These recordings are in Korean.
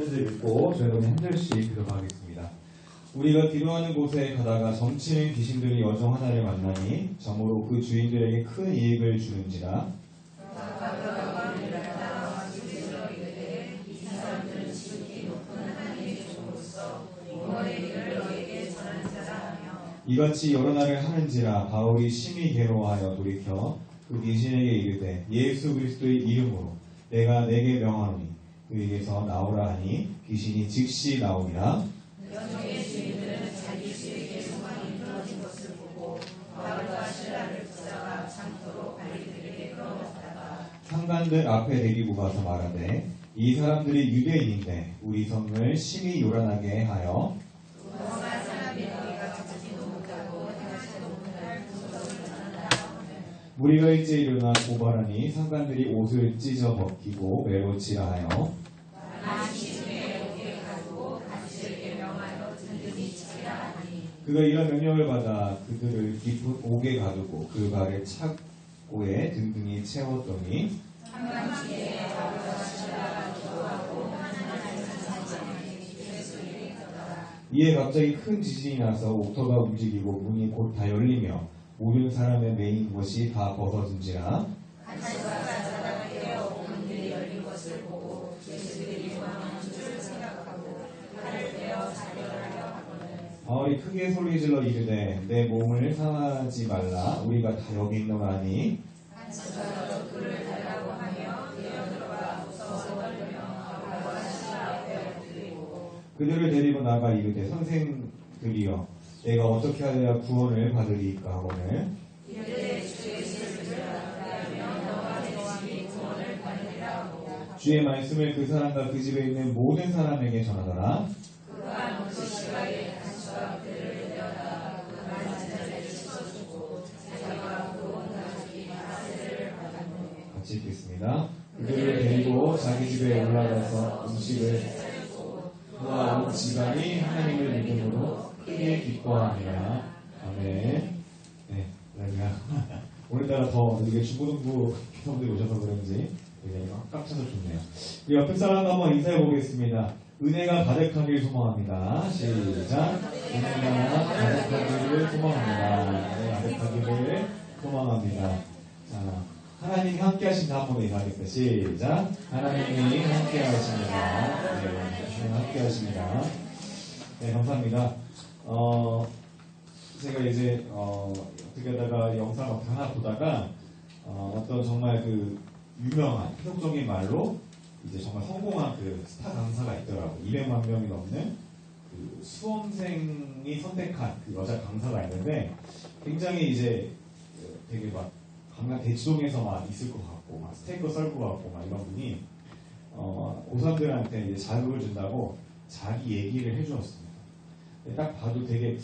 절 읽고 저희는 한 절씩 들어가겠습니다. 우리가 기도하는 곳에 가다가 점치는 귀신들이 여종 하나를 만나니 점으로 그 주인들에게 큰 이익을 주는지라. 이같이 여러 날을 하는지라. 바울이 심히 괴로워하여 돌이켜 그 귀신에게 이르되 예수 그리스도의 이름으로 내가 내게 명하노니 그에게서 나오라 하니 귀신이 즉시 나오니라. 여종의 주인들은 자기 주에게 소망이 끊어진 것을 보고 바울과 실라를 붙잡아 장터로 관리들에게 끌어갔다가 상관들 앞에 데리고 가서 말하되 이 사람들이 유대인인데 우리 성을 심히 요란하게 하여 무엄한 사람이 너희가 듣지도 못하고 행하지도 못할 구속을 전한다. 무리가 일제 일어나 고발하니 상관들이 옷을 찢어 벗기고 매로치라 하여 그가 이런 명령을 받아 그들을 깊은 옥에 가두고 그 발을 착고에 등등이 채웠더니 이에 갑자기 큰 지진이 나서 옥터가 움직이고 문이 곧 다 열리며 모든 사람의 메인 것이 다 벗어진지라. 바울이 크게 소리질러 이르되 내 몸을 상하지 말라. 우리가 다 여기 있노라 하니 그를 달라고 하며 뛰어들어가 무서워 떨며 바울과 실라 앞에 엎드리고 그들을 데리고 나가 이르되 선생들이여 내가 어떻게 하여야 구원을 받으리이까 하거늘 주의 말씀을 그 사람과 그 집에 있는 모든 사람에게 전하더라. 같이 읽겠습니다. 그들을 데리고 자기 집에 올라가서 음식을 그와 온 집안이 하나님을 믿음으로 크게 기뻐하니라. 아멘. 네, 그러니까 오늘따라 더 이게 중고등부 기성들이 오셔서 그런지 되게 꽉 차서 좋네요. 우리 옆에 사람과 한번 인사해 보겠습니다. 은혜가 가득하길 소망합니다. 시작. 은혜가 가득하기를 소망합니다. 은혜가 가득하기를 소망합니다. 자, 하나님이 함께 하신다 한번 인사하겠습니다. 시작. 하나님이 함께 하십니다. 네, 하나님 함께 하십니다. 네, 감사합니다. 제가 이제 어떻게 하다가 영상 하나 보다가 어떤 정말 그 유명한 희곡적인 말로 이제 정말 성공한 그 스타 강사가 있더라고. 200만 명이 넘는 그 수험생이 선택한 그 여자 강사가 있는데 굉장히 이제 되게 막 강남 대치동에서 막 있을 것 같고 막 스테이크 썰 것 같고 막 이런 분이 고3들한테 이제 자극을 준다고 자기 얘기를 해주었습니다. 딱 봐도 되게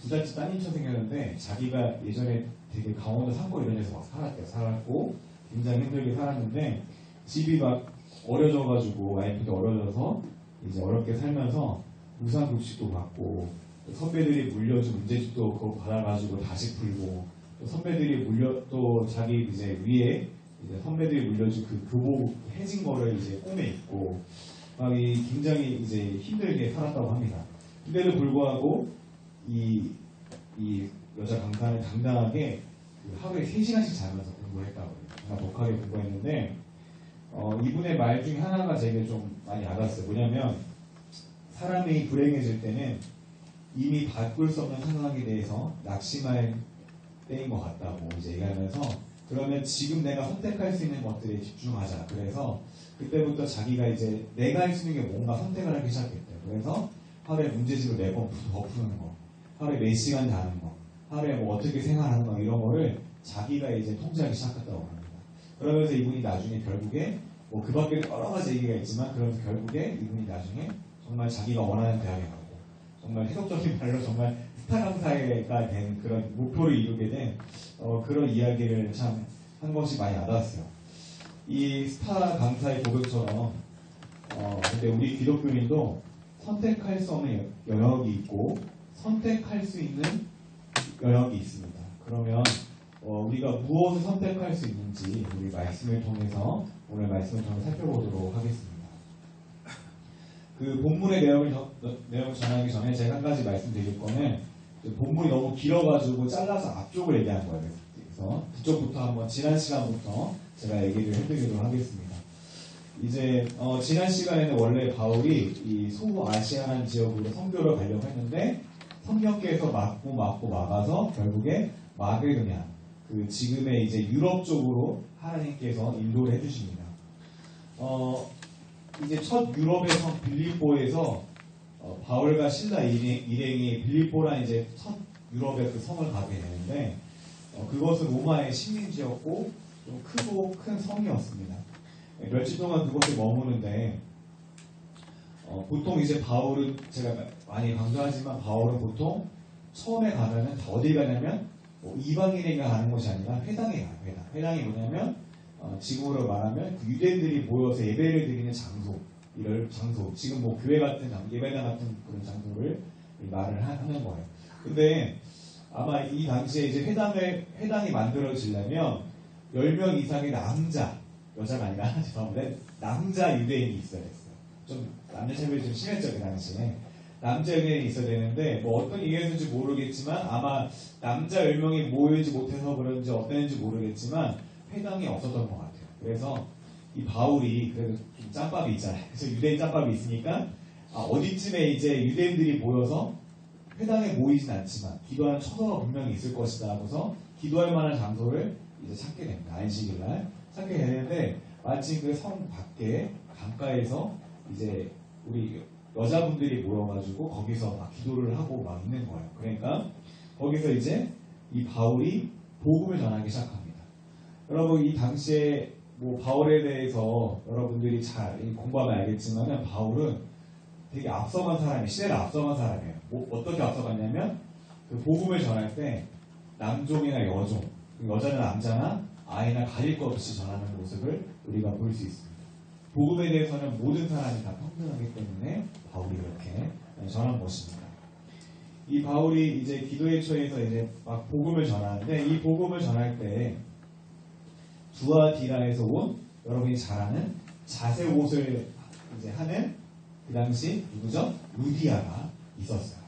부잣집 따님처럼 생겼는데 자기가 예전에 되게 강원도 산골 이런 데서 막 살았대요. 살았고 굉장히 힘들게 살았는데 집이 막 어려져가지고 와이프도 어려져서 이제 어렵게 살면서 무상급식도 받고 선배들이 물려준 문제집도 그거 받아가지고 다시 풀고 또 선배들이 또 자기 이제 위에 이제 선배들이 물려준 그 교복 해진 거를 이제 꿈에 입고 막 굉장히 이제 힘들게 살았다고 합니다. 근데도 불구하고 이 여자 강사는 당당하게 그 하루에 3시간씩 자면서 공부했다고 해요. 정말 독하게 공부했는데 이분의 말 중에 하나가 제게 좀 많이 와닿았어요. 뭐냐면 사람이 불행해질 때는 이미 바꿀 수 없는 상황에 대해서 낙심할 때인 것 같다고 이제 얘기하면서 그러면 지금 내가 선택할 수 있는 것들에 집중하자. 그래서 그때부터 자기가 이제 내가 할 수 있는 게 뭔가 선택을 하기 시작했대요. 그래서 하루에 문제집을 4번 더 푸는 거, 하루에 몇 시간 자는 거, 하루에 뭐 어떻게 생활하는 거 이런 거를 자기가 이제 통제하기 시작했다고 합니다. 그러면서 이분이 나중에 결국에 뭐 그 밖에 여러 가지 얘기가 있지만 그러면서 결국에 이분이 나중에 정말 자기가 원하는 대학에 가고 정말 해석적인 말로 정말 스타 강사가 된 그런 목표를 이루게 된 그런 이야기를 참 한 것이 많이 와닿았어요. 이 스타 강사의 고백처럼 근데 우리 기독교인도 선택할 수 없는 영역이 있고 선택할 수 있는 영역이 있습니다. 그러면 우리가 무엇을 선택할 수 있는지 우리 말씀을 통해서 오늘 말씀을 통해서 살펴보도록 하겠습니다. 그 본문의 내용을 전하기 전에 제가 한 가지 말씀드릴 거는 본문이 너무 길어가지고 잘라서 앞쪽을 얘기한 거예요. 그래서 그쪽부터 한번 지난 시간부터 제가 얘기를 해드리도록 하겠습니다. 이제 지난 시간에는 원래 바울이 이 소아시아라는 지역으로 선교를 가려고 했는데 성경계에서 막아서 결국에 마게도냐 그 지금의 이제 유럽 쪽으로 하나님께서 인도를 해주십니다. 이제 첫 유럽의 성 빌립보에서 바울과 실라 일행이 빌립보라는 이제 첫 유럽의 그 성을 가게 되는데 그것은 로마의 식민지였고 좀 크고 큰 성이었습니다. 며칠 동안 그곳에 머무는데 보통 이제 바울은 제가 많이 강조하지만 바울은 보통 처음에 가면은 어디 가냐면 이방인에게 가는 것이 아니라 회당에 가요. 회당이 뭐냐면 지금으로 말하면 그 유대인들이 모여서 예배를 드리는 장소, 이럴 장소, 지금 뭐 교회 같은 예배당 같은 그런 장소를 말을 하는 거예요. 근데 아마 이 당시에 이제 회당이 만들어지려면 10명 이상의 여자가 아니라 죄송합니다. 남자 유대인이 있어야 됐어요. 좀 남녀 차별이 좀 심했죠 그 당시에. 남자 유대인이 있어야 되는데 뭐 어떤 이유였는지 모르겠지만 아마 남자 10명이 모이지 못해서 그런지 어땠는지 모르겠지만 회당이 없었던 것 같아요. 그래서 이 바울이 그래도 좀 짬밥이 있잖아요. 그래서 유대인 짬밥이 있으니까 어디쯤에 이제 유대인들이 모여서 회당에 모이진 않지만 기도하는 처소가 분명히 있을 것이다 하고서 기도할 만한 장소를 이제 찾게 됩니다. 안식일날 찾게 되는데 마침 그 성 밖에 강가에서 이제 우리 여자분들이 모여가지고 거기서 막 기도를 하고 막 있는 거예요. 그러니까 거기서 이제 이 바울이 복음을 전하기 시작합니다. 여러분 이 당시에 뭐 바울에 대해서 여러분들이 잘 공부하면 알겠지만 바울은 되게 앞서간 사람이에요. 시대를 앞서간 사람이에요. 어떻게 앞서갔냐면 그 복음을 전할 때 남종이나 여종, 여자나 남자나 아이나 가릴 것 없이 전하는 모습을 우리가 볼 수 있습니다. 복음에 대해서는 모든 사람이 다 평등하기 때문에 바울이 그렇게 전한 것입니다. 이 바울이 이제 기도의 처에서 이제 막 복음을 전하는데 이 복음을 전할 때 두아디라에서 온 여러분이 잘 아는 자색 옷을 이제 하는 그 당시 누구죠? 루디아가 있었어요.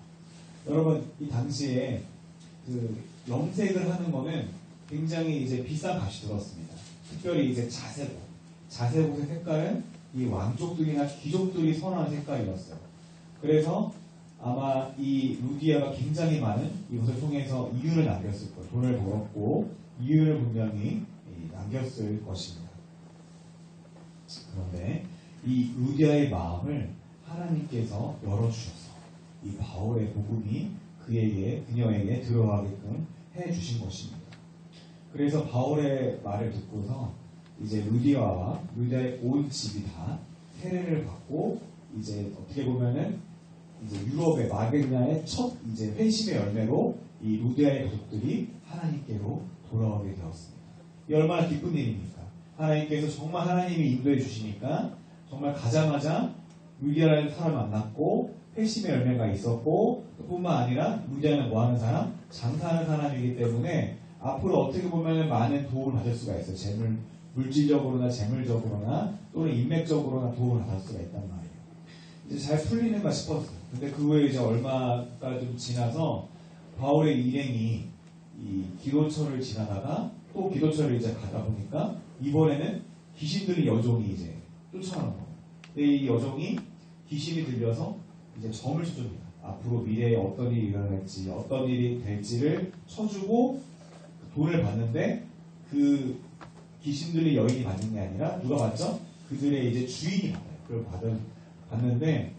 여러분 이 당시에 그 염색을 하는 거는 굉장히 이제 비싼 값이 들었습니다. 특별히 이제 자색옷의 색깔은 이 왕족들이나 귀족들이 선호하는 색깔이었어요. 그래서 아마 이 루디아가 굉장히 많은 이것을 통해서 이윤을 남겼을 거예요. 돈을 벌었고 이윤을 분명히 남겼을 것입니다. 그런데 이 루디아의 마음을 하나님께서 열어주셔서 이 바울의 복음이 그녀에게 들어가게끔 해주신 것입니다. 그래서 바울의 말을 듣고서 이제 루디아의 온 집이 다 세례를 받고 이제 어떻게 보면은 이제 유럽의 마게도냐의 첫 이제 회심의 열매로 이 루디아의 가족들이 하나님께로 돌아오게 되었습니다. 이 얼마나 기쁜 일입니까? 하나님께서 정말 하나님이 인도해 주시니까 정말 가자마자 루디아라는 사람을 만났고 회심의 열매가 있었고 뿐만 아니라 루디아는 뭐하는 사람? 장사하는 사람이기 때문에 앞으로 어떻게 보면 많은 도움을 받을 수가 있어요. 물질적으로나 재물적으로나 또는 인맥적으로나 도움을 받을 수가 있단 말이에요. 이제 잘 풀리는가 싶었어요. 근데 그 후에 이제 얼마가 좀 지나서 바울의 일행이 이 기도처를 지나다가 또 기도처를 이제 가다 보니까 이번에는 귀신들의 여종이 이제 쫓아오는 거예요. 근데 이 여종이 귀신이 들려서 이제 점을 쳐줍니다. 앞으로 미래에 어떤 일이 일어날지 어떤 일이 될지를 쳐주고 돈을 받는데 그 귀신들의 여인이 받는 게 아니라 누가 받죠? 그들의 이제 주인이 받아요. 그걸 받는데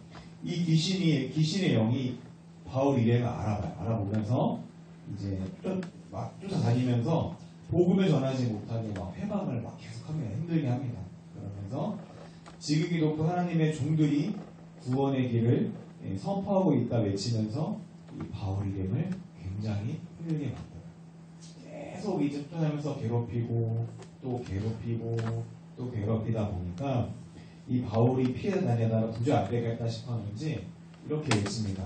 이 귀신의 영이 바울 일행을 알아보면서 이제 막 쫓아다니면서 복음을 전하지 못하게 막 회방을 막 계속합니다. 힘들게 합니다. 그러면서 지극히 높은 하나님의 종들이 구원의 길을 선포하고 있다 외치면서 이 바울 일행을 굉장히 힘들게 만들어요. 계속 이제 쫓아다니면서 괴롭히고 또 괴롭히다 보니까 이 바울이 피해 다니다가 도저히 안 되겠다 싶었는지 이렇게 외칩니다.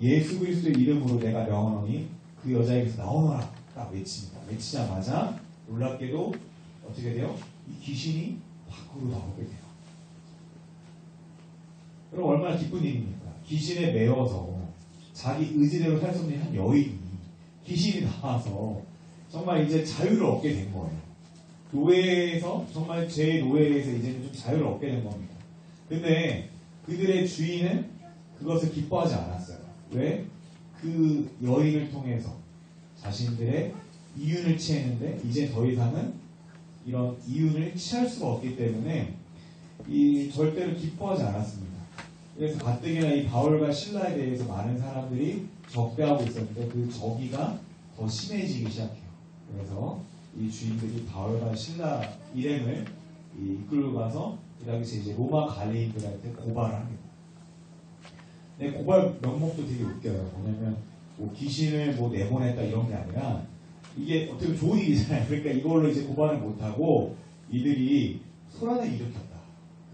예수 그리스도의 이름으로 내가 명하노니 그 여자에게서 나오너라 딱 외칩니다. 외치자마자 놀랍게도 어떻게 돼요? 이 귀신이 밖으로 나오게 돼요. 그럼 얼마나 기쁜 일입니까? 귀신에 매여서 자기 의지대로 살 수 없는 한 여인이 귀신이 나와서 정말 이제 자유를 얻게 된 거예요. 노예에서 정말 제 노예에서 이제는 좀 자유를 얻게 된 겁니다. 근데 그들의 주인은 그것을 기뻐하지 않았어요. 왜? 그 여인을 통해서 자신들의 이윤을 취했는데 이제 더 이상은 이런 이윤을 취할 수가 없기 때문에 절대로 기뻐하지 않았습니다. 그래서 가뜩이나 이 바울과 신라에 대해서 많은 사람들이 적대하고 있었는데 그 적이가 더 심해지기 시작해요. 그래서 이 주인들이 바울과 신라 일행을 이끌고 가서 그 당시 이제 로마 관리인들한테 고발을 합니다. 근데 고발 명목도 되게 웃겨요. 뭐냐면 뭐 귀신을 뭐 내보냈다 이런 게 아니라 이게 어떻게 보면 좋은 일이잖아요. 그러니까 이걸로 이제 고발을 못하고 이들이 소란을 일으켰다.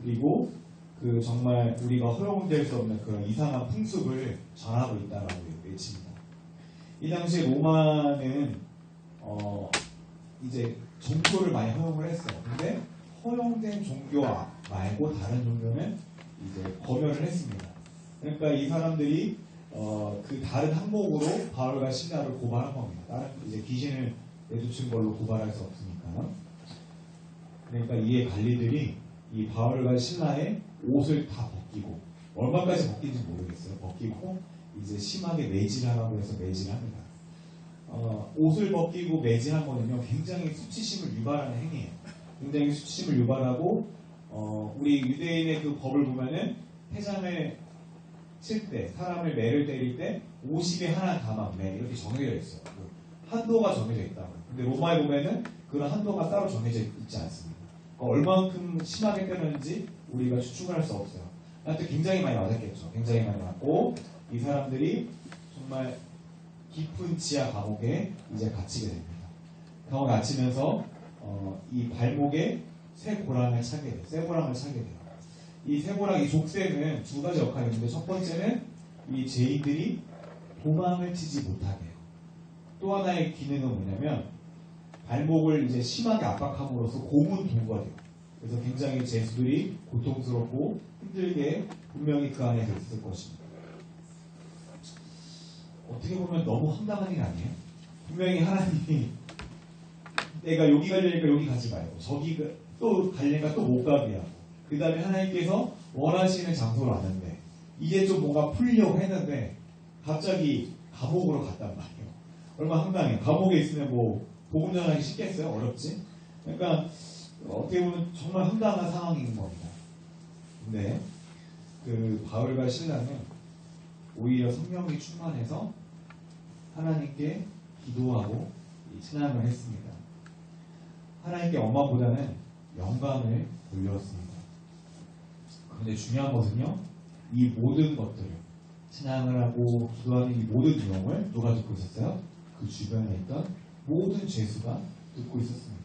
그리고 그 정말 우리가 허용될 수 없는 그런 이상한 풍습을 전하고 있다라고 외칩니다. 이 당시에 로마는 이제 종교를 많이 허용을 했어요. 근데 허용된 종교 말고 다른 종교는 이제 검열을 했습니다. 그러니까 이 사람들이 그 다른 항목으로 바울과 신라를 고발한 겁니다. 다른 이제 귀신을 내쫓은 걸로 고발할 수 없으니까. 그러니까 이에 관리들이 이 바울과 신라의 옷을 다 벗기고 얼마까지 벗긴지 모르겠어요. 벗기고 이제 심하게 매질하라고 해서 매질합니다. 옷을 벗기고 매질한 거는요 굉장히 수치심을 유발하는 행위예요. 굉장히 수치심을 유발하고 우리 유대인의 그 법을 보면은 회장을 칠 때 사람을 매를 때릴 때 50에 하나 다만 매 이렇게 정해져 있어요. 한도가 정해져 있다고. 근데 로마에 보면은 그런 한도가 따로 정해져 있지 않습니다. 그러니까 얼만큼 심하게 때렸는지 우리가 추측을 할 수 없어요. 나한테 굉장히 많이 맞았겠죠. 굉장히 많이 맞고 이 사람들이 정말 깊은 지하 감옥에 이제 갇히게 됩니다. 감옥에 갇히면서 이 발목에 새 고랑을 차게 돼요. 새 고랑을 차게 돼요. 이 쇠고랑, 이 족쇄는 두 가지 역할이 있는데 첫 번째는 이 죄인들이 도망을 치지 못하게 해요. 또 하나의 기능은 뭐냐면 발목을 이제 심하게 압박함으로써 고문 도구가 돼요. 그래서 굉장히 죄수들이 고통스럽고 힘들게 분명히 그 안에서 있을 것입니다. 어떻게 보면 너무 황당한 일 아니에요? 분명히 하나님이 내가 여기 가려니까 여기 가지 말고 저기 또 가려니까 또 못 가게 하고 그 다음에 하나님께서 원하시는 장소로 왔는데 이제 좀 뭔가 풀려고 했는데 갑자기 감옥으로 갔단 말이에요. 얼마나 황당해요. 감옥에 있으면 뭐 복음 전하기 쉽겠어요? 어렵지? 그러니까 어떻게 보면 정말 황당한 상황인 겁니다. 근데 그 바울과 신라는 오히려 성령이 충만해서 하나님께 기도하고 찬양을 했습니다. 하나님께 엄마보다는 영광을 돌렸습니다. 그런데 중요한 것은요, 이 모든 것들을 찬양을 하고 기도하는 이 모든 내용을 누가 듣고 있었어요? 그 주변에 있던 모든 죄수가 듣고 있었습니다.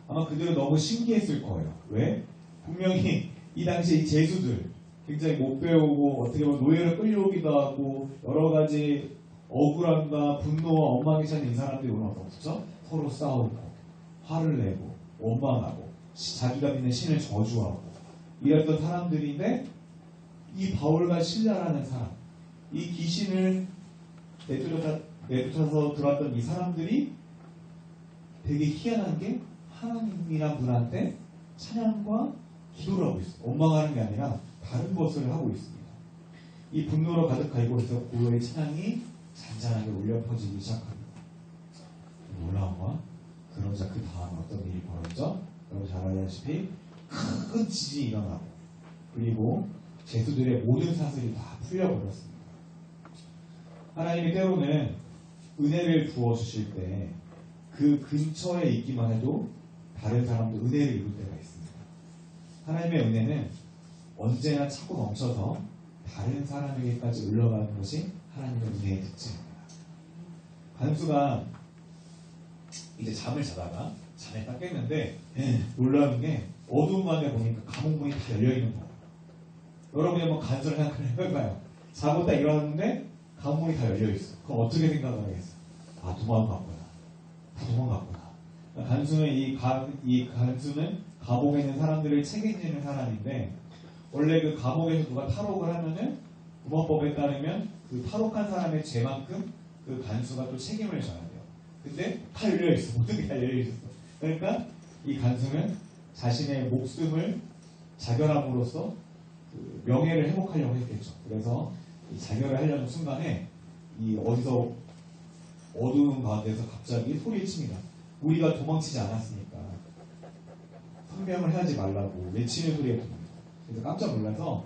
아마 그들은 너무 신기했을 거예요. 왜? 분명히 이 당시에 이 죄수들 굉장히 못 배우고 어떻게 보면 노예로 끌려오기도 하고 여러 가지 억울함과 분노와 엉망이 차는 이 사람들이 오늘 어떻죠? 서로 싸우고 화를 내고 원망하고 자기가 믿는 신을 저주하고 이랬던 사람들인데 이 바울과 신라라는 사람, 이 귀신을 내쫓아서 들어왔던 이 사람들이 되게 희한한 게 하나님이란 분한테 찬양과 기도를 하고 있어요. 원망하는 게 아니라 다른 것을 하고 있습니다. 이 분노로 가득한 이곳에서 고요의 찬양이 잔잔하게 울려 퍼지기 시작합니다. 놀라운 건 그러자 그 다음 어떤 일이 벌어졌죠? 여러분 잘 알다시피 큰 지진이 일어나고 그리고 죄수들의 모든 사슬이 다 풀려버렸습니다. 하나님이 때로는 은혜를 부어주실 때 그 근처에 있기만 해도 다른 사람도 은혜를 입을 때가 있습니다. 하나님의 은혜는 언제나 차고 넘쳐서 다른 사람에게까지 흘러가는 것이 하나님의 은혜의 특징입니다. 간수가 이제 잠을 자다가 잠에 딱 깼는데 놀라운 게 어두운 밤에 보니까 감옥 문이 다 열려있는 거예요. 여러분이 한번 간수를 해봐요. 자고 딱 일어났는데 감옥 문이 다 열려있어. 그럼 어떻게 생각을 하겠어요? 아, 도망갔구나. 다 도망갔구나. 간수는 이 간수는 감옥에 있는 사람들을 책임지는 사람인데 원래 그 감옥에서 누가 탈옥을 하면은 구원법에 따르면 그 탈옥한 사람의 죄만큼 그 간수가 또 책임을 져야 돼요. 근데 다 열려있어. 모든 게 다 열려있었어. 그러니까 이 간수는 자신의 목숨을 자결함으로써 그 명예를 회복하려고 했겠죠. 그래서 이 자결을 하려는 순간에 이 어디서 어두운 가운데서 갑자기 소리칩니다. 우리가 도망치지 않았으니까 성명을 하지 말라고 외치는 소리가 들립니다. 그래서 깜짝 놀라서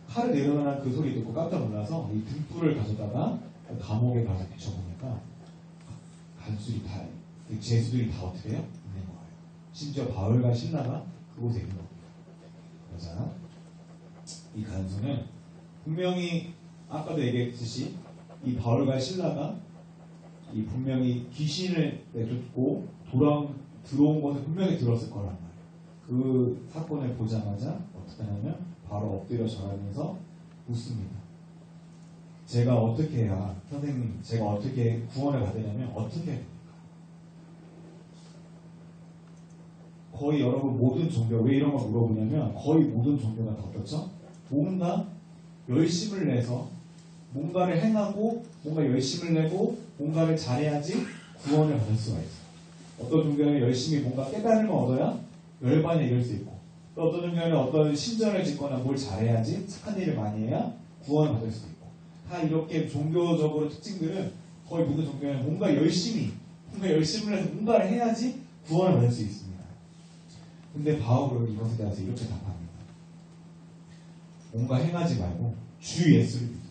칼을 내려놓는 그 소리 듣고 깜짝 놀라서 이 등불을 가져다가 감옥에 가서 비춰보니까 간수들이 다, 그 죄수들이 다 어떻게 해요? 있는 거예요. 심지어 바울과 신라가 그곳에 있는 겁니다. 그러자 이 간수는 분명히 아까도 얘기했듯이 이 바울과 신라가 이 분명히 귀신을 내쫓고 들어온 것을 분명히 들었을 거란 말이에요. 그 사건을 보자마자 어떻게 하냐면 바로 엎드려 절하면서 묻습니다. 제가 어떻게 해야, 선생님, 제가 어떻게 구원을 받으려면 어떻게 해야 됩니까? 거의 여러분 모든 종교, 왜 이런 걸 물어보냐면 거의 모든 종교가 다 어떻죠? 뭔가 열심을 내서 뭔가를 행하고 뭔가 열심을 내고 뭔가를 잘해야지 구원을 받을 수가 있어요. 어떤 종교는 열심히 뭔가 깨달음을 얻어야 열반에 이를 수 있고, 또 어떤 종교는 어떤 신전을 짓거나 뭘 잘해야지 착한 일을 많이 해야 구원을 받을 수 있고, 다 이렇게 종교적으로 특징들은 거의 모든 종교는 뭔가 열심을 해서 뭔가를 해야지 구원을 받을 수 있습니다. 근데 바울은 이것에 대해서 이렇게 답합니다. 뭔가 행하지 말고 주 예수를 믿으라.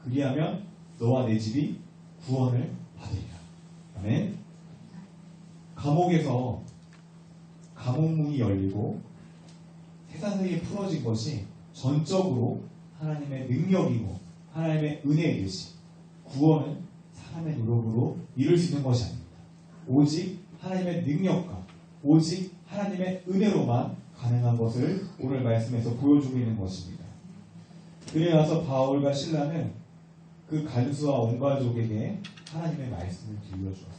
그리하면 너와 내 집이 구원을 받으리라. 아멘. 감옥에서 감옥문이 열리고 세상이 풀어진 것이 전적으로 하나님의 능력이고 하나님의 은혜이듯이 구원은 사람의 노력으로 이룰 수 있는 것이 아닙니다. 오직 하나님의 능력과 오직 하나님의 은혜로만 가능한 것을 오늘 말씀에서 보여주고 있는 것입니다. 그래서 바울과 신라는 그 간수와 온 가족에게 하나님의 말씀을 들려주었습니다.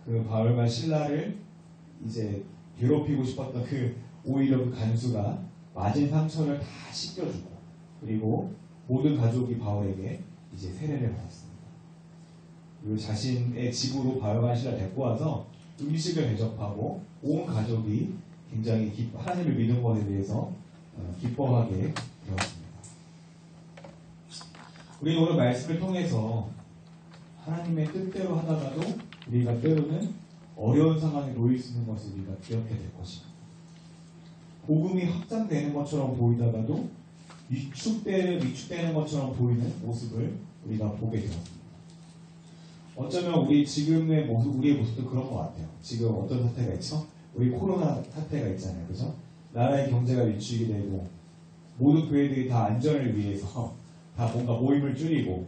그 바울과 신라를 이제 괴롭히고 싶었던 오히려 그 간수가 맞은 상처를 다 씻겨주고, 그리고 모든 가족이 바울에게 이제 세례를 받았습니다. 그리고 자신의 집으로 바울과 신라 데리고 와서 음식을 대접하고 온 가족이 굉장히 하나님을 믿은 것에 대해서 기뻐하게 되었습니다. 우리는 오늘 말씀을 통해서 하나님의 뜻대로 하다가도 우리가 때로는 어려운 상황에 놓일 수 있는 것을 우리가 기억해야 될 것입니다. 복음이 확장되는 것처럼 보이다가도 위축되는 것처럼 보이는 모습을 우리가 보게 되었습니다. 어쩌면 우리 지금의 모습, 우리의 모습도 그런 것 같아요. 지금 어떤 사태가 있죠? 우리 코로나 사태가 있잖아요. 그죠? 나라의 경제가 위축이 되고 모든 교회들이 다 안전을 위해서 다 뭔가 모임을 줄이고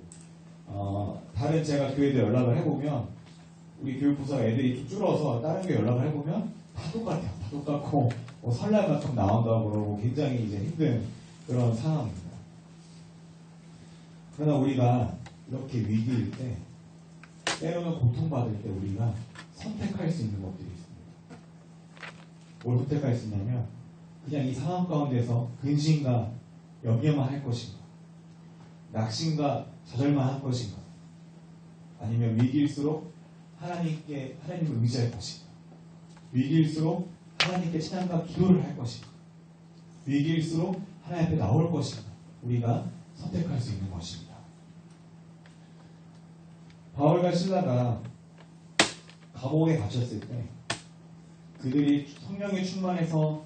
다른 제가 교회들 연락을 해보면 우리 교육부서 애들이 좀 줄어서 다른 교회 연락을 해보면 다 똑같아요. 다 똑같고 설날만큼 나온다고 그러고 굉장히 이제 힘든 그런 상황입니다. 그러나 우리가 이렇게 위기일 때 때로는 고통받을 때 우리가 선택할 수 있는 것들이 있습니다. 뭘 선택할 수 있냐면 그냥 이 상황 가운데서 근심과 염려만 할 것인가, 낙심과 좌절만 할 것인가, 아니면 위기일수록 하나님을 의지할 것인가, 위기일수록 하나님께 찬양과 기도를 할 것인가, 위기일수록 하나님 앞에 나올 것인가, 우리가 선택할 수 있는 것입니다. 바울과 신라가 감옥에 갇혔을 때 그들이 성령에 충만해서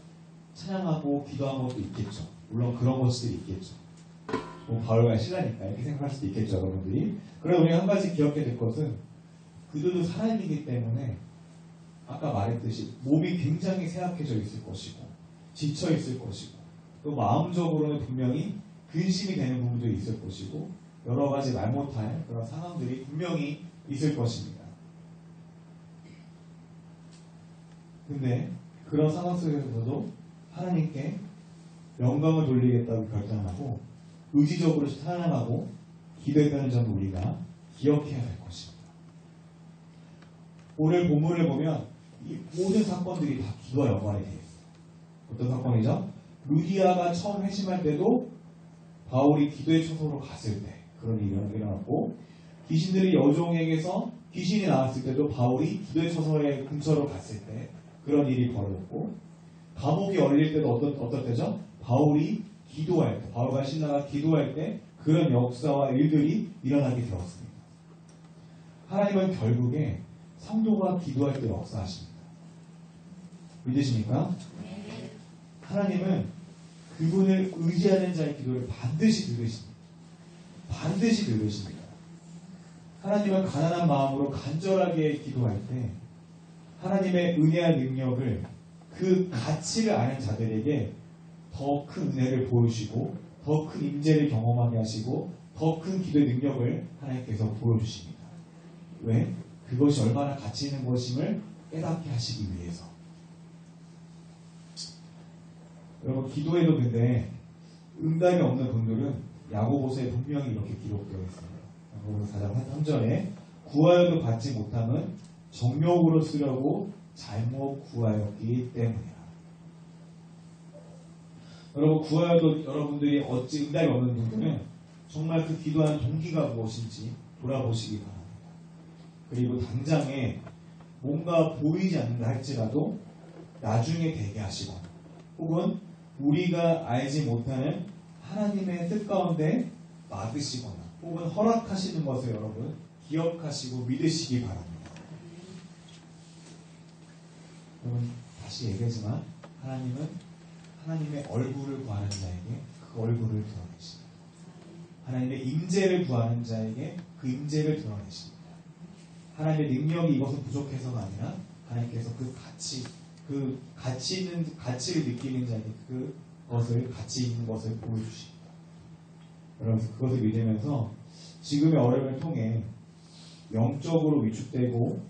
찬양하고 기도한 것도 있겠죠. 물론 그런 것들이 있겠죠. 바울과 신라니까 이렇게 생각할 수도 있겠죠, 여러분들이. 그래서 우리가 한 가지 기억해야 될 것은 그들도 사람이기 때문에 아까 말했듯이 몸이 굉장히 쇠약해져 있을 것이고 지쳐 있을 것이고 또 마음적으로는 분명히 근심이 되는 부분도 있을 것이고 여러 가지 말 못할 그런 상황들이 분명히 있을 것입니다. 근데 그런 상황 속에서도 하나님께 영광을 돌리겠다고 결단하고 의지적으로 찬양하고 기도했다는 점을 우리가 기억해야 할 것입니다. 오늘 본문을 보면 이 모든 사건들이 다 기도와 연관이 되어 있어요. 어떤 사건이죠? 루디아가 처음 회심할 때도 바울이 기도의 처소로 갔을 때 그런 일이 일어났고, 귀신들이 여종에게서 귀신이 나왔을 때도 바울이 기도의 처소의 근처로 갔을 때 그런 일이 벌어졌고, 감옥이 열릴 때도 어떤 때죠? 바울이 기도할 때, 바울과 신라가 기도할 때 그런 역사와 일들이 일어나게 되었습니다. 하나님은 결국에 성도가 기도할 때 역사하십니다. 믿으십니까? 하나님은 그분을 의지하는 자의 기도를 반드시 들으십니다. 반드시 들으십니다. 하나님은 가난한 마음으로 간절하게 기도할 때 하나님의 은혜와 능력을, 그 가치를 아는 자들에게 더 큰 은혜를 보여주시고 더 큰 임재를 경험하게 하시고 더 큰 기도의 능력을 하나님께서 보여주십니다. 왜? 그것이 얼마나 가치 있는 것임을 깨닫게 하시기 위해서. 여러분, 기도에도 근데 응답이 없는 분들은 야고보서에 분명히 이렇게 기록되어 있습니다. 야고보서 4장 3절에 구하여도 받지 못함은 정욕으로 쓰려고 잘못 구하였기 때문이라. 여러분, 구하여도 여러분들이 어찌 응답이 없는 분들은 정말 그 기도하는 동기가 무엇인지 돌아보시기 바랍니다. 그리고 당장에 뭔가 보이지 않는다 할지라도 나중에 되게 하시거나, 혹은 우리가 알지 못하는 하나님의 뜻 가운데 막으시거나 혹은 허락하시는 것을 여러분 기억하시고 믿으시기 바랍니다. 여러분, 다시 얘기하지만 하나님은 하나님의 얼굴을 구하는 자에게 그 얼굴을 드러내십니다. 하나님의 임재를 구하는 자에게 그 임재를 드러내십니다. 하나님의 능력이 이것은 부족해서가 아니라 하나님께서 그 가치를 느끼는 자에게 그것을, 가치 있는 것을 보여주십니다. 여러분, 그것을 믿으면서 지금의 어려움을 통해 영적으로 위축되고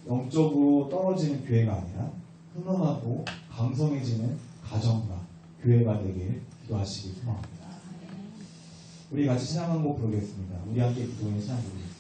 영적으로 떨어지는 교회가 아니라 흥흥하고 강성해지는 가정과 교회가 되길 기도하시길 소망합니다. 우리 같이 찬양 한 곡 부르겠습니다. 우리 함께 기도해 찬양 부르겠습니다.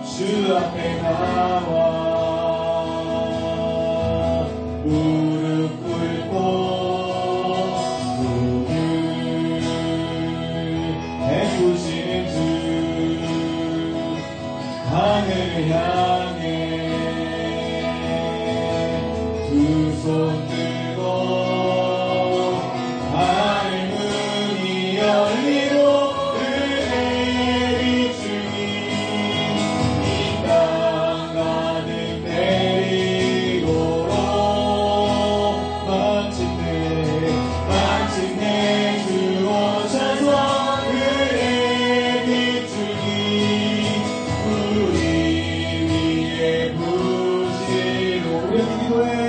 주 앞에 나와 무릎 꿇고 우를 베푸시는 주, 하늘을 향해 두 손